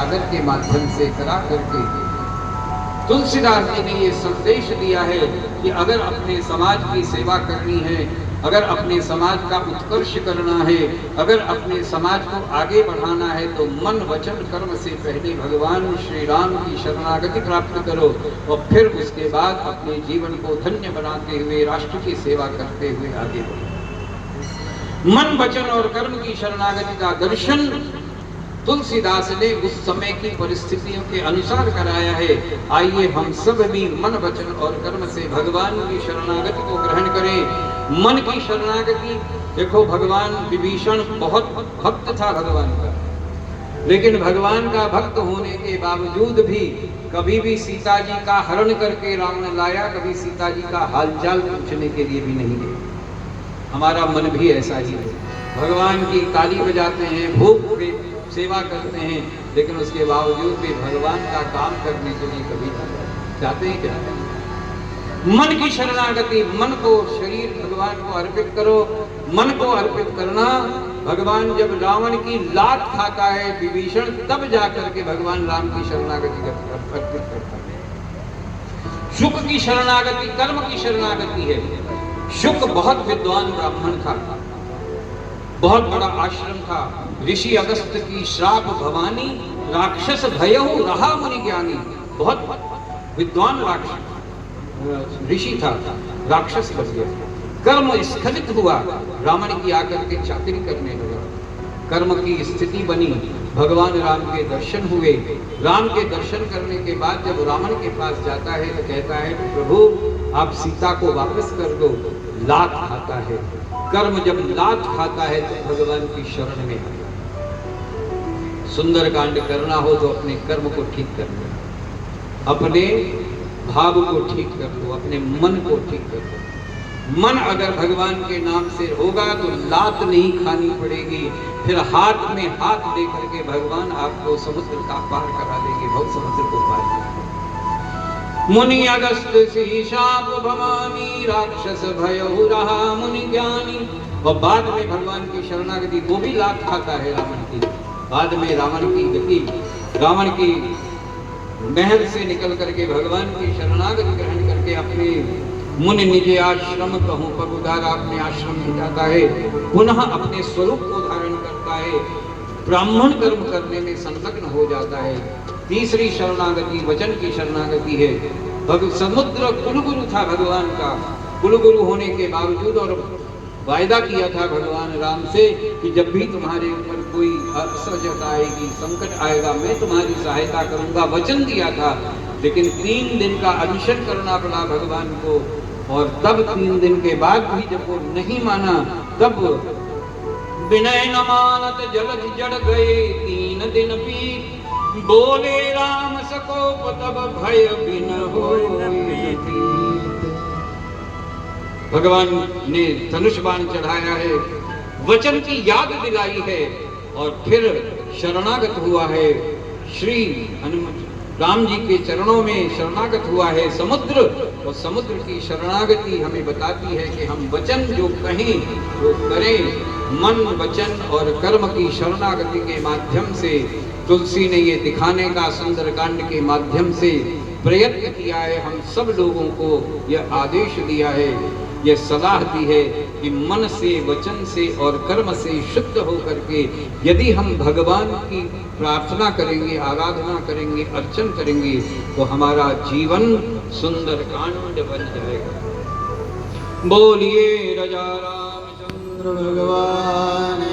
सागर के माध्यम से करा करके तुलसीदास जी ने ये संदेश दिया है कि अगर अपने समाज की सेवा करनी है, अगर अपने समाज का उत्कर्ष करना है, अगर अपने समाज को आगे बढ़ाना है तो मन वचन कर्म से पहले भगवान श्री राम की शरणागति प्राप्त करो और फिर उसके बाद अपने जीवन को धन्य बनाते हुए राष्ट्र की सेवा करते हुए आगे बढ़ो। मन वचन और कर्म की शरणागति का दर्शन तुलसीदास ने उस समय की परिस्थितियों के अनुसार कराया है। आइए हम सब भी मन वचन और कर्म से भगवान की शरणागति को ग्रहण करें। मन की शरणागति, देखो भगवान विभीषण बहुत भक्त था भगवान का, लेकिन भगवान का भक्त होने के बावजूद भी कभी भी सीता जी का हरण करके राम ने लाया, कभी सीता जी का हालचाल पूछने के लिए भी नहीं गया। हमारा मन भी ऐसा ही है, भगवान की ताली बजाते हैं, भोग पे सेवा करते हैं, लेकिन उसके बावजूद भी भगवान का काम करने के लिए कभी जाते ही क्या। मन की शरणागति, मन को, शरीर भगवान को अर्पित करो। मन को अर्पित करना, भगवान जब रावण की लात खाता है विभीषण, तब जाकर के भगवान राम की शरणागति अर्पित करता है। शुक की शरणागति कर्म की शरणागति है। शुक बहुत विद्वान ब्राह्मण था, बहुत बड़ा आश्रम था। ऋषि अगस्त की श्राप भवानी, राक्षस भयहु रहा मुनि ज्ञानी। बहुत विद्वान राक्षस ऋषि था, राक्षस बन गया। कर्म स्खलित हुआ, रावण की आकर के चाकरी करने लगा। कर्म की स्थिति बनी, भगवान राम के दर्शन हुए। राम के दर्शन करने के बाद जब रावण के पास जाता है तो कहता है कि प्रभु आप सीता को वापस कर दो। लात खाता है, कर्म जब लात खाता है तो भगवान की शरण में है। सुंदरकांड करना हो तो अपने कर्म को ठीक कर लो, अपने भाव को ठीक कर लो, अपने मन को ठीक कर लो। मन अगर भगवान के नाम से होगा तो लात नहीं खानी पड़ेगी, फिर हाथ में हाथ दे करके भगवान आपको समुद्र का पार करा देंगे, भव समुद्र को पार करेंगे। मुनि अगस्त सी शाप भवानी, राक्षस भयहु रहा मुनि ज्ञानी। और बाद में भगवान की शरणागति, वो भी लात खाता है रावण की। बाद में रावण की गति, रावण की महल से निकल करके भगवान की शरणागति ग्रहण करके अपने मुनि निज आश्रम कहूँ पर उधार अपने आश्रम में जाता है, पुनः अपने स्वरूप को धारण करता है, ब्राह्मण कर्म करने में संलग्न हो जाता है। तीसरी शरणागति वचन की शरणागति है। समुद्र कुलगुरु था भगवान का, कुलगुरु होने के बावजूद और वायदा किया था भगवान राम से कि जब भी तुम्हारे ऊपर कोई असहजता आएगी, संकट आएगा, मैं तुम्हारी सहायता करूंगा, वचन दिया था। लेकिन 3 दिन का अनशन करना पड़ा भगवान को, और तब 3 दिन के बाद भी जब वो नहीं माना, तब विनय न मानत जलधि जड़ गए 3 दिन बीत, बोले राम सकोप तब भय बिन होई। भगवान ने धनुष बाण चढ़ाया है, वचन की याद दिलाई है और फिर शरणागत हुआ है। श्री राम जी के चरणों में शरणागत हुआ है समुद्र, और समुद्र की शरणागति हमें बताती है कि हम वचन जो कहें वो करें। मन वचन और कर्म की शरणागति के माध्यम से तुलसी ने ये दिखाने का सुंदरकांड के माध्यम से प्रयत्न किया है। हम सब लोगों को यह आदेश दिया है, यह सलाह दी है कि मन से, वचन से और कर्म से शुद्ध होकर के यदि हम भगवान की प्रार्थना करेंगे, आराधना करेंगे, अर्चन करेंगे तो हमारा जीवन सुंदरकांड बन जाएगा। बोलिए राजा रामचंद्र भगवान।